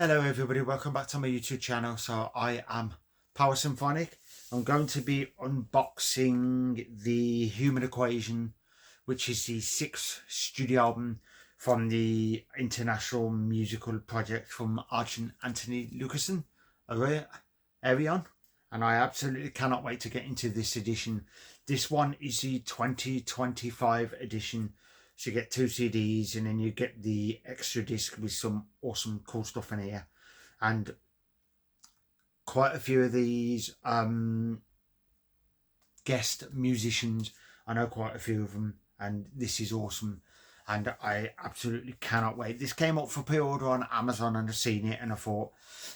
Hello everybody, welcome back to my YouTube channel. So I am Powersymphonic. I'm going to be unboxing the Human Equation, which is the 6th studio album from the international musical project from Archie Anthony Lucassen, Ayreon, and I absolutely cannot wait to get into this edition. This one is the 2025 edition. So you get 2 CDs and then you get the extra disc with some awesome cool stuff in here. And quite a few of these guest musicians, I know quite a few of them, and this is awesome. And I absolutely cannot wait. This came up for pre-order on Amazon and I've seen it and I thought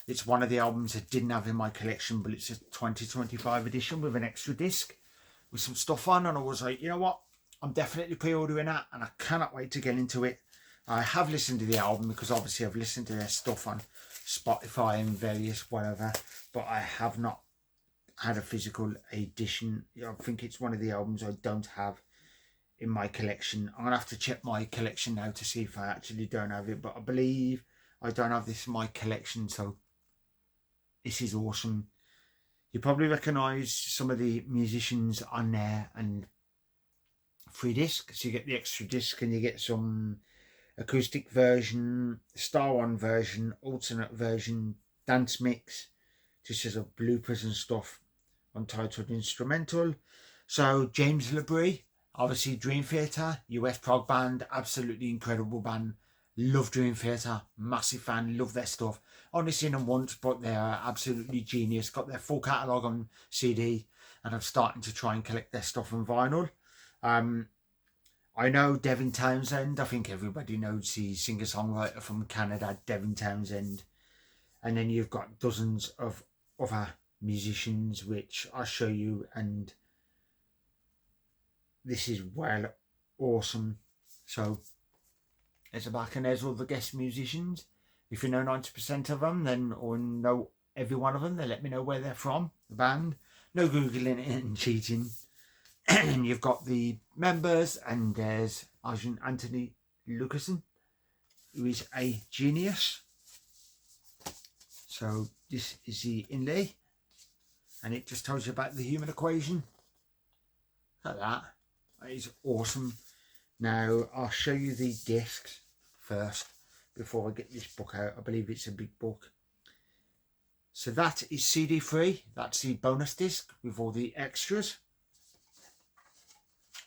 it's one of the albums I didn't have in my collection, but it's a 2025 edition with an extra disc with some stuff on, and I was like, you know what, I'm definitely pre-ordering that and I cannot wait to get into it. I have listened to the album because obviously I've listened to their stuff on Spotify and various whatever, but I have not had a physical edition. I think it's one of the albums I don't have in my collection. I'm gonna have to check my collection now to see if I actually don't have it, but I believe I don't have this in my collection. So this is awesome. You probably recognize some of the musicians on there, and free disc, so you get the extra disc and you get some acoustic version, Star One version, alternate version, dance mix, just as a bloopers and stuff, untitled instrumental. So James LeBrie, obviously Dream Theater, US prog band, absolutely incredible band. Love Dream Theater, massive fan, love their stuff. Only seen them once, but they're absolutely genius. Got their full catalogue on CD, and I'm starting to try and collect their stuff on vinyl. I know Devin Townsend. I think everybody knows the singer-songwriter from Canada, Devin Townsend. And then you've got dozens of other musicians, which I'll show you. And this is well awesome. So there's a back, and there's all the guest musicians. If you know 90% of them, then, or know every one of them, then let me know where they're from, the band. No Googling it and cheating. And you've got the members, and there's Arjun Anthony Lucassen, who is a genius. So this is the inlay, and it just tells you about the Human Equation. Look at that. That is awesome. Now I'll show you the discs first before I get this book out. I believe it's a big book. So that is CD free. That's the bonus disc with all the extras,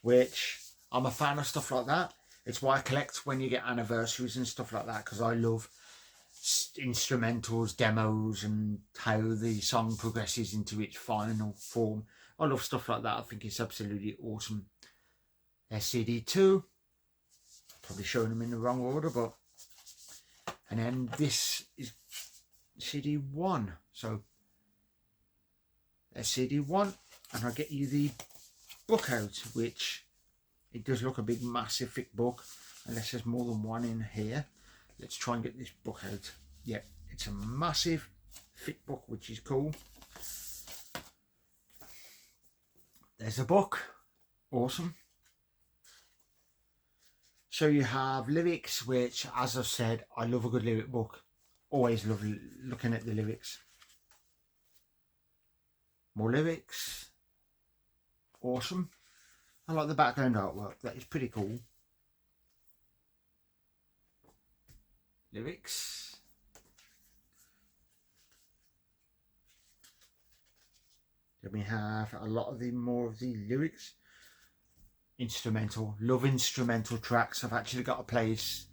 which I'm a fan of stuff like that. It's why I collect when you get anniversaries and stuff like that, because I love instrumentals, demos, and how the song progresses into its final form. I love stuff like that. I think it's absolutely awesome. There's CD2. Probably showing them in the wrong order, but... And then this is CD1. So there's CD1, and I'll get you the book out, which it does look a big massive thick book, unless there's more than one in here. Let's try and get this book out. Yep, it's a massive thick book, which is cool. There's a book, awesome. So you have lyrics, which, as I've said, I love a good lyric book. Always love looking at the lyrics. More lyrics. Awesome. I like the background artwork. That is pretty cool. Lyrics. Then we have a lot of the more of the lyrics. Instrumental. Love instrumental tracks. I've actually got a playlist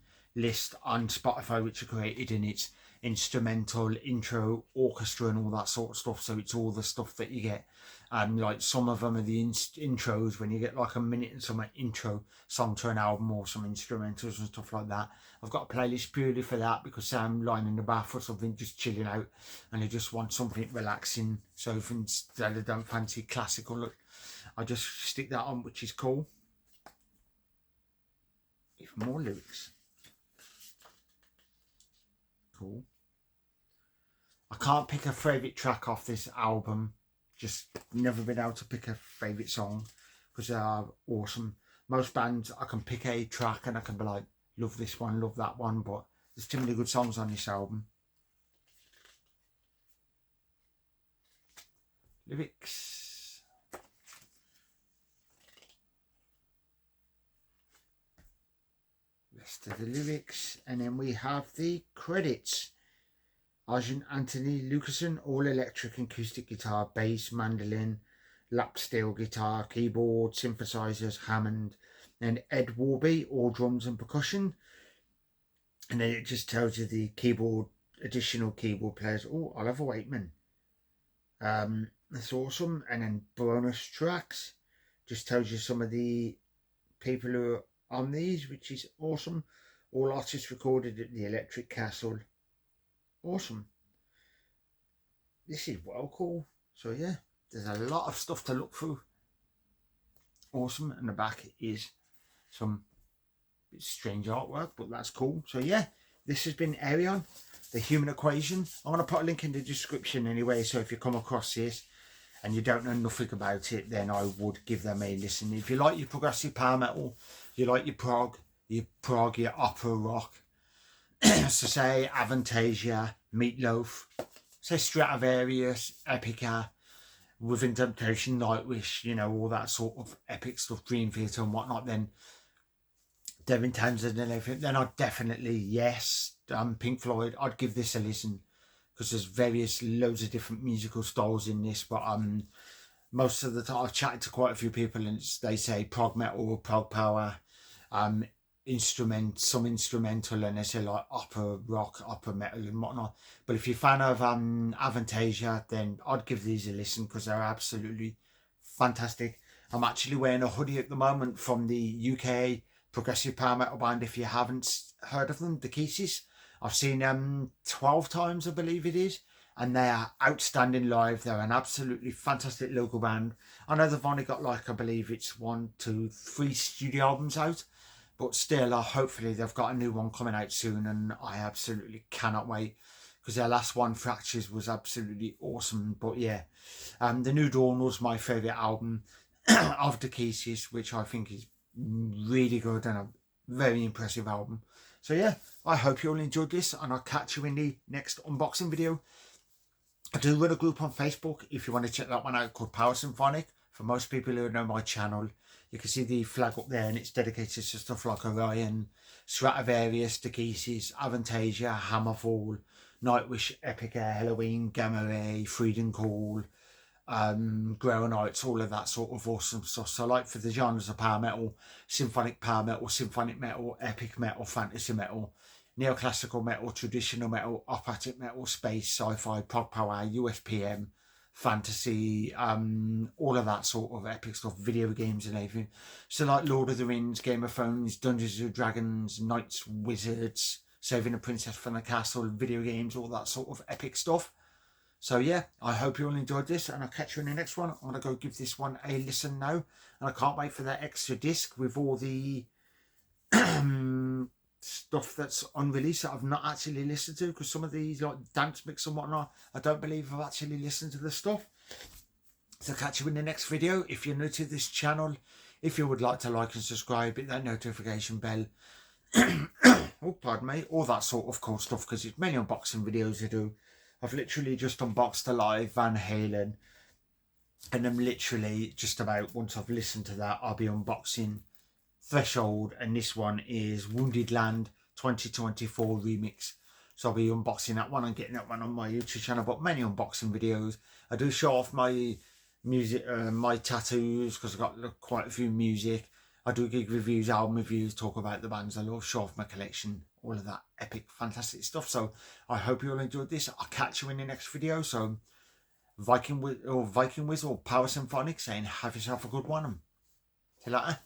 on Spotify which I created, and it's instrumental, intro, orchestra, and all that sort of stuff. So it's all the stuff that you get. Like some of them are the intros, when you get like a minute and some intro song to an album, or some instrumentals and stuff like that. I've got a playlist purely for that, because I'm lying in the bath or something, just chilling out, and I just want something relaxing. So if instead I don't fancy classical, look, I just stick that on, which is cool. Even more lyrics. Cool. I can't pick a favourite track off this album. Just never been able to pick a favourite song, because they are awesome. Most bands, I can pick a track and I can be like, love this one, love that one, but there's too many good songs on this album. lyrics. Rest of the lyrics, and then we have the credits. Arjun Anthony Lucassen, all electric acoustic guitar, bass, mandolin, lap steel guitar, keyboard, synthesizers, Hammond. Then Ed Warby, all drums and percussion. And then it just tells you the keyboard, additional keyboard players. Oh, Oliver Wakeman. That's awesome. And then bonus tracks, just tells you some of the people who are on these, which is awesome. All artists recorded at the Electric Castle. Awesome. This is well cool. So yeah, there's a lot of stuff to look through. Awesome. And the back is some strange artwork, but that's cool. So yeah, this has been Ayreon, the Human Equation. I'm going to put a link in the description anyway, so if you come across this and you don't know nothing about it, then I would give them a listen. If you like your progressive power metal, you like your prog, your opera rock, so say Avantasia, Meatloaf, say Stratovarius, Epica, Within Temptation, Nightwish, you know, all that sort of epic stuff, Dream Theater and whatnot, then Devin Townsend and everything, then I'd definitely, yes, Pink Floyd, I'd give this a listen, because there's loads of different musical styles in this, but most of the time I've chatted to quite a few people and they say prog metal or prog power, some instrumental, and they say like opera rock, opera metal and whatnot. But if you're a fan of Avantasia, then I'd give these a listen, because they're absolutely fantastic. I'm actually wearing a hoodie at the moment from the UK progressive power metal band. If you haven't heard of them, the Kisses, I've seen them 12 times, I believe it is, and they are outstanding live. They're an absolutely fantastic local band. I know they've only got, like, I believe it's 1, 2, 3 studio albums out, but still, hopefully they've got a new one coming out soon, and I absolutely cannot wait, because their last one, Fractures, was absolutely awesome. But yeah, The New Dawn was my favourite album of the Kisses, which I think is really good and a very impressive album. So yeah, I hope you all enjoyed this, and I'll catch you in the next unboxing video. I do run a group on Facebook if you want to check that one out, called Powersymphonic. For most people who know my channel, you can see the flag up there, and it's dedicated to stuff like Ayreon, Stratovarius, the Kisses, Avantasia, Hammerfall, Nightwish, Epica, Halloween, Gamma Ray, Freedom Call, Grower Nights, all of that sort of awesome stuff. So like for the genres of power metal, symphonic metal, epic metal, fantasy metal, neoclassical metal, traditional metal, operatic metal, space, sci-fi, prog power, USPM, fantasy, all of that sort of epic stuff, video games and everything. So like Lord of the Rings, Game of Thrones, Dungeons and Dragons, Knights, Wizards, Saving a Princess from the Castle, video games, all that sort of epic stuff. So yeah, I hope you all enjoyed this, and I'll catch you in the next one. I'm going to go give this one a listen now, and I can't wait for that extra disc with all the stuff that's unreleased that I've not actually listened to, because some of these, like dance mix and whatnot, I don't believe I've actually listened to the stuff. So catch you in the next video. If you're new to this channel, if you would like to like and subscribe, hit that notification bell. Oh, pardon me, all that sort of cool stuff, because it's many unboxing videos I do. I've literally just unboxed a live Van Halen, and I'm literally just about, once I've listened to that, I'll be unboxing Threshold, and this one is Wounded Land 2024 remix. So I'll be unboxing that one and getting that one on my YouTube channel. But many unboxing videos. I do show off my music, my tattoos, because I've got quite a few music. I do gig reviews, album reviews, talk about the bands I love, show off my collection, all of that epic, fantastic stuff. So I hope you all enjoyed this. I'll catch you in the next video. So Viking Wiz or Powersymphonic saying have yourself a good one. See you later.